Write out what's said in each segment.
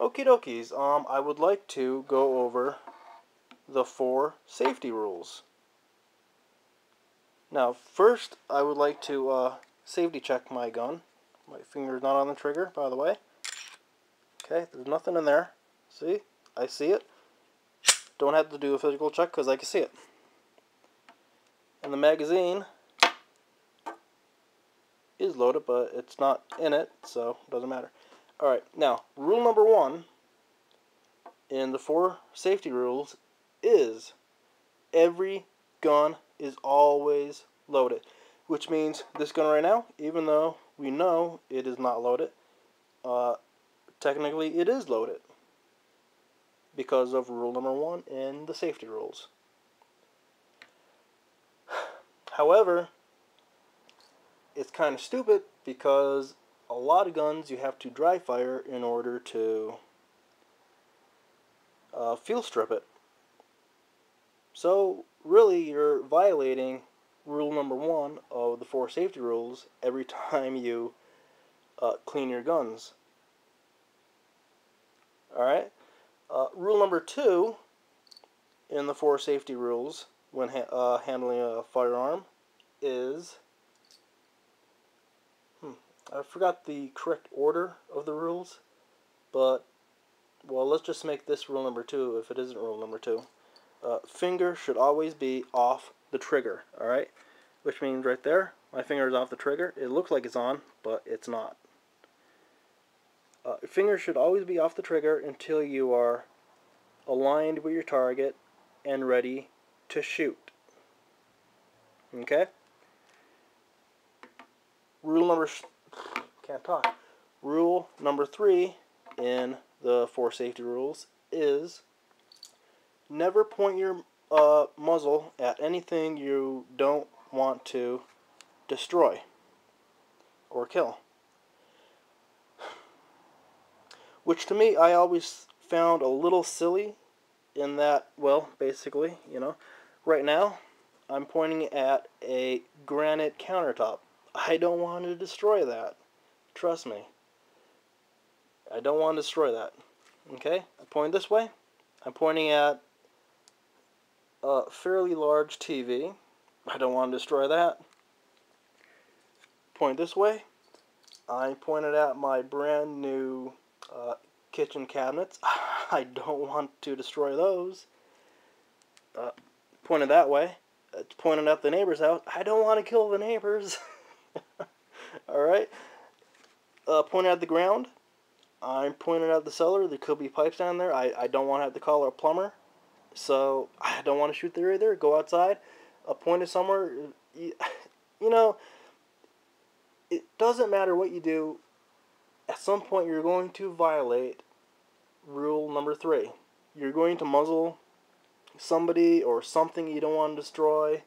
Okie dokies, I would like to go over the 4 safety rules. Now, first, I would like to safety check my gun. My finger's not on the trigger, by the way. Okay, there's nothing in there. See? I see it. Don't have to do a physical check because I can see it. And the magazine is loaded, but it's not in it, so it doesn't matter. Alright, now, rule number 1 in the 4 safety rules is every gun is always loaded. Which means this gun right now, even though we know it is not loaded, technically it is loaded because of rule number 1 in the safety rules. However, it's kind of stupid because a lot of guns you have to dry fire in order to field strip it. So really you're violating rule number 1 of the 4 safety rules every time you clean your guns. Alright? Rule number 2 in the 4 safety rules when handling a firearm is... I forgot the correct order of the rules, but, well, let's just make this rule number 2 if it isn't rule number 2. Finger should always be off the trigger, alright? Which means right there, my finger is off the trigger. It looks like it's on, but it's not. Finger should always be off the trigger until you are aligned with your target and ready to shoot. Okay? Rule number 3 in the 4 safety rules is never point your muzzle at anything you don't want to destroy or kill. Which to me, I always found a little silly in that, well, basically, you know, right now I'm pointing at a granite countertop. I don't want to destroy that. Trust me. I don't want to destroy that. Okay? I point this way. I'm pointing at a fairly large TV. I don't want to destroy that. Point this way. I pointed at my brand new kitchen cabinets. I don't want to destroy those. Pointed that way. It's pointed at the neighbor's house. I don't want to kill the neighbors. Alright? Pointed at the ground. I'm pointing at the cellar. There could be pipes down there. I don't want to have to call a plumber. So, I don't want to shoot there either. Go outside. Point it somewhere. You know, it doesn't matter what you do. At some point, you're going to violate rule number 3. You're going to muzzle somebody or something you don't want to destroy.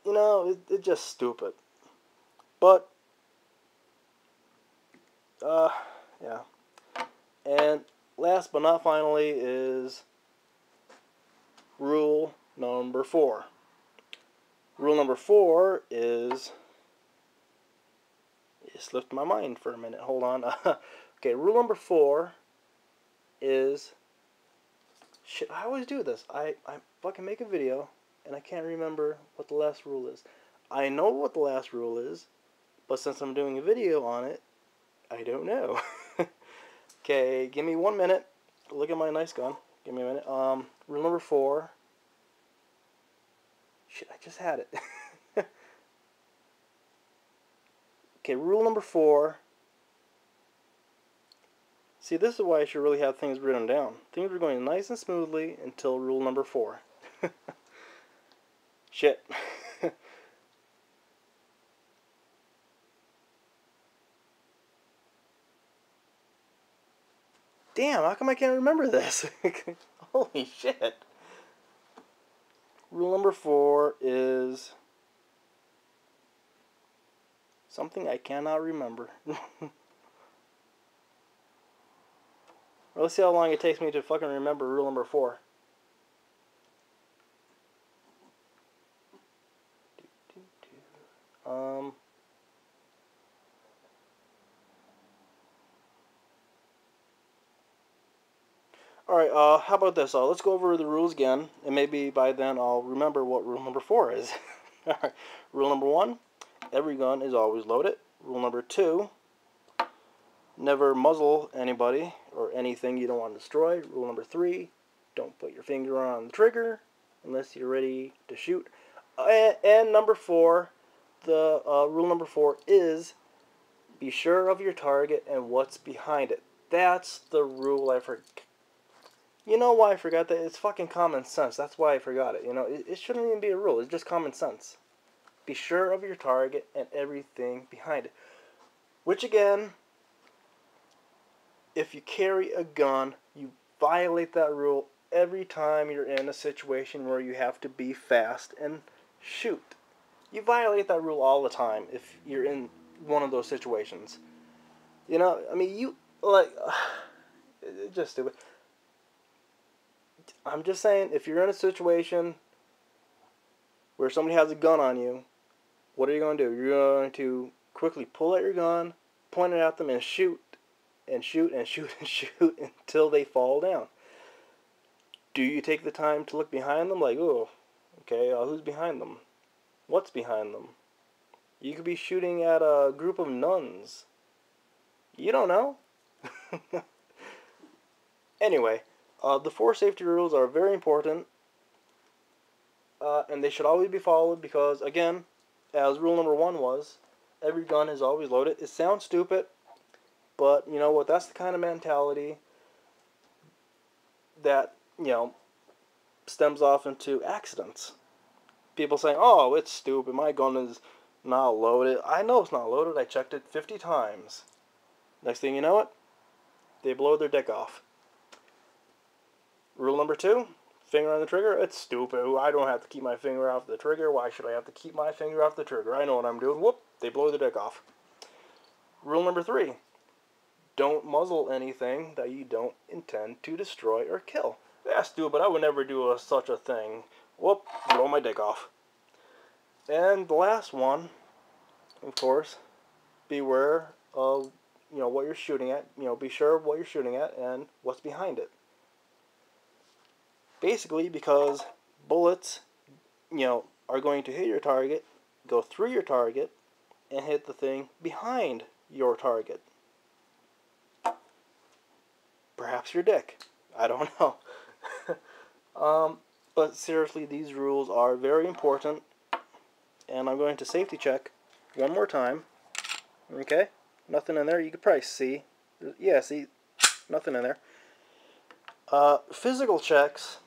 You know, it's just stupid. But, yeah. And last but not finally is rule number 4. Rule number 4 is... It slipped my mind for a minute. Hold on. Okay, rule number 4 is... Shit, I always do this. I fucking make a video, and I can't remember what the last rule is. I know what the last rule is, but since I'm doing a video on it, I don't know. Okay, give me 1 minute. Look at my nice gun. Give me a minute. Rule number 4. Shit, I just had it. Okay, rule number 4. See, this is why I should really have things written down. Things were going nice and smoothly until rule number 4. Shit. Damn, how come I can't remember this? Holy shit. Rule number 4 is... something I cannot remember. Let's see how long it takes me to fucking remember rule number 4. Alright, how about this? Let's go over the rules again, and maybe by then I'll remember what rule number 4 is. Alright, rule number 1, every gun is always loaded. Rule number 2, never muzzle anybody or anything you don't want to destroy. Rule number 3, don't put your finger on the trigger unless you're ready to shoot. And number 4, the rule number 4 is be sure of your target and what's behind it. That's the rule I forgot. You know why I forgot that? It's fucking common sense. That's why I forgot it. You know, it shouldn't even be a rule. It's just common sense. Be sure of your target and everything behind it. Which again, if you carry a gun, you violate that rule every time you're in a situation where you have to be fast and shoot. You violate that rule all the time if you're in one of those situations. You know, I mean, you, like, it's just stupid. I'm just saying, if you're in a situation where somebody has a gun on you, what are you going to do? You're going to quickly pull out your gun, point it at them, and shoot, and shoot, and shoot, and shoot until they fall down. Do you take the time to look behind them? Like, oh, okay, who's behind them? What's behind them? You could be shooting at a group of nuns. You don't know. Anyway, the 4 safety rules are very important, and they should always be followed because, again, as rule number 1 was, every gun is always loaded. It sounds stupid, but you know what? That's the kind of mentality that, you know, stems off into accidents. People saying, oh, it's stupid, my gun is not loaded. I know it's not loaded, I checked it 50 times. Next thing you know it, they blow their dick off. Rule number 2, finger on the trigger. It's stupid. I don't have to keep my finger off the trigger. Why should I have to keep my finger off the trigger? I know what I'm doing. Whoop, they blow their dick off. Rule number 3, don't muzzle anything that you don't intend to destroy or kill. That's stupid. I would never do such a thing. Whoop, blow my dick off. And the last one, of course, beware of, you know, what you're shooting at. You know, be sure of what you're shooting at and what's behind it. Basically, because bullets, you know, are going to hit your target, go through your target, and hit the thing behind your target. Perhaps your dick. I don't know. But seriously, these rules are very important. And I'm going to safety check one more time. Okay? Nothing in there. You could probably see. Yeah, see? Nothing in there. Physical checks.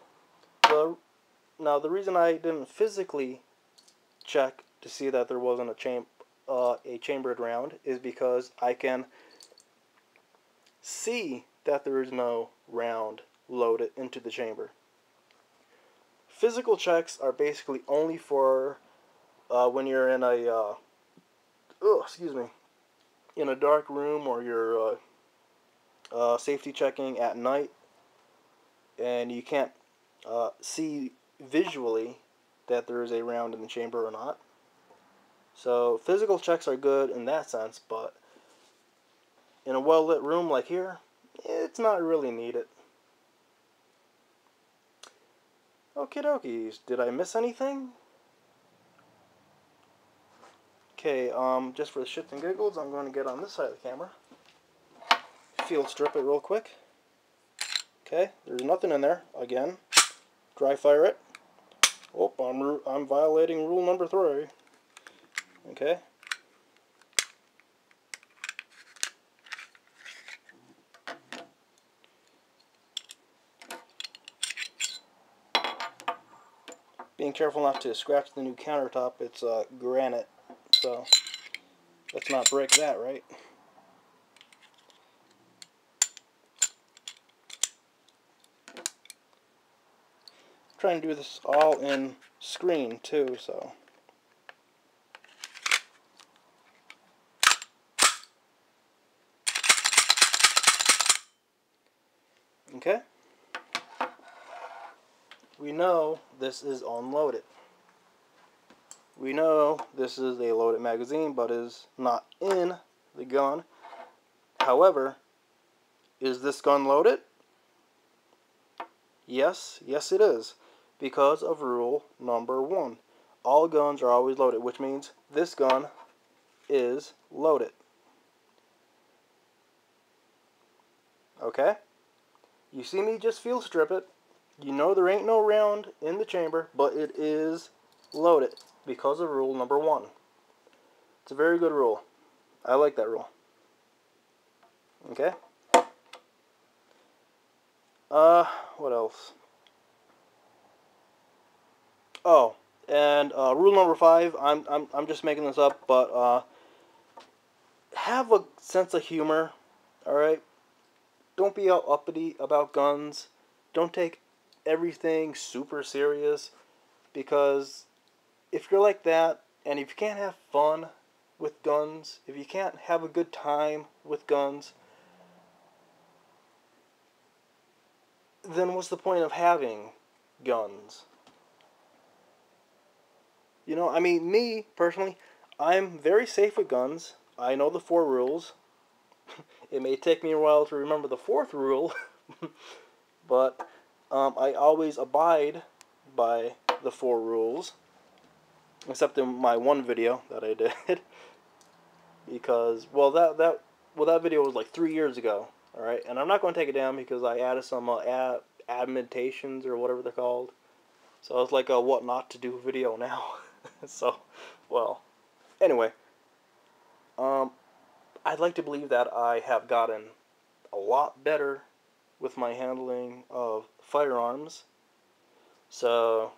Now, the reason I didn't physically check to see that there wasn't a chambered round is because I can see that there is no round loaded into the chamber. Physical checks are basically only for when you're in a in a dark room, or you're safety checking at night and you can't see visually that there is a round in the chamber or not. So physical checks are good in that sense, but in a well-lit room like here, it's not really needed. Okie dokies, did I miss anything? Okay, just for the shits and giggles, I'm going to get on this side of the camera. Field strip it real quick. Okay, there's nothing in there, again. Dry fire it. Oh, I'm violating rule number 3. Okay. Being careful not to scratch the new countertop. It's granite, so let's not break that, right? I'm trying to do this all in screen too, so. Okay. We know this is unloaded. We know this is a loaded magazine, but is not in the gun. However, is this gun loaded? Yes, yes it is. Because of rule number 1. All guns are always loaded, which means this gun is loaded. Okay? You see me just field strip it. You know there ain't no round in the chamber, but it is loaded because of rule number 1. It's a very good rule. I like that rule. Okay? What else? Oh, and rule number 5. I'm just making this up, but have a sense of humor. All right. Don't be all uppity about guns. Don't take everything super serious, because if you're like that, and if you can't have fun with guns, if you can't have a good time with guns, then what's the point of having guns? You know, I mean, me, personally, I'm very safe with guns. I know the 4 rules. It may take me a while to remember the 4th rule, but I always abide by the 4 rules, except in my one video that I did, because, well, that video was like 3 years ago, alright, and I'm not going to take it down because I added some admonitions, or whatever they're called, so it's like a what not to do video now. So, well, anyway, I'd like to believe that I have gotten a lot better with my handling of firearms. So,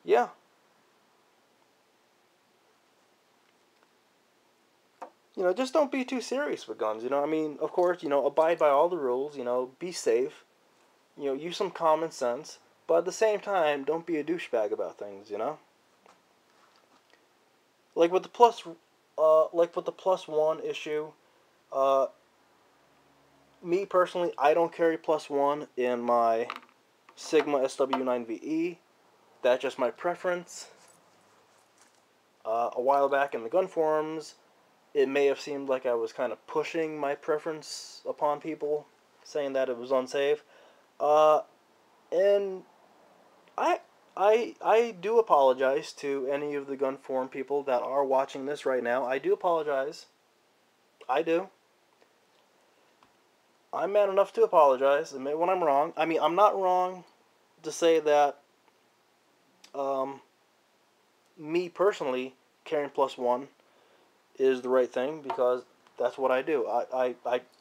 yeah. You know, just don't be too serious with guns, you know. I mean, of course, you know, abide by all the rules, you know, be safe. You know, use some common sense, but at the same time, don't be a douchebag about things, you know. Like with the +1 issue, uh, me personally, I don't carry +1 in my Sigma SW9VE. That's just my preference. A while back in the gun forums, it may have seemed like I was kind of pushing my preference upon people, saying that it was unsafe. And I do apologize to any of the gun forum people that are watching this right now. I do apologize. I do. I'm man enough to apologize, admit when I'm wrong. I mean, I'm not wrong to say that me personally carrying +1 is the right thing, because that's what I do. I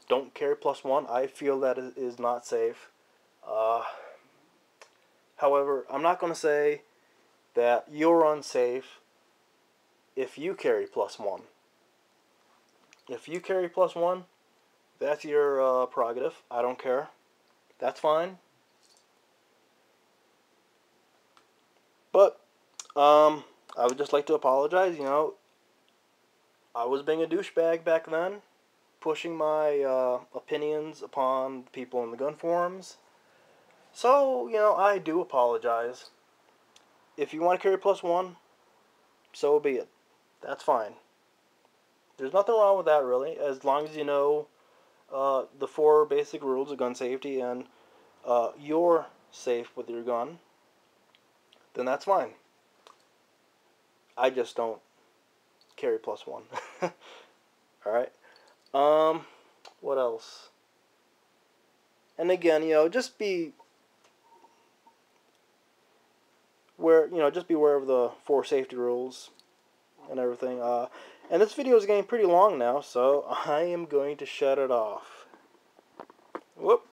don't carry +1. I feel that it is not safe. However, I'm not going to say that you're unsafe if you carry +1. If you carry +1, that's your prerogative. I don't care. That's fine. But I would just like to apologize. You know, I was being a douchebag back then, pushing my opinions upon people in the gun forums. So, you know, I do apologize. If you want to carry +1, so be it. That's fine. There's nothing wrong with that, really, as long as you know the 4 basic rules of gun safety, and you're safe with your gun, then that's fine. I just don't carry +1. Alright. What else? And again, you know, just be just be aware of the 4 safety rules and everything. And this video is getting pretty long now, so I am going to shut it off. Whoop.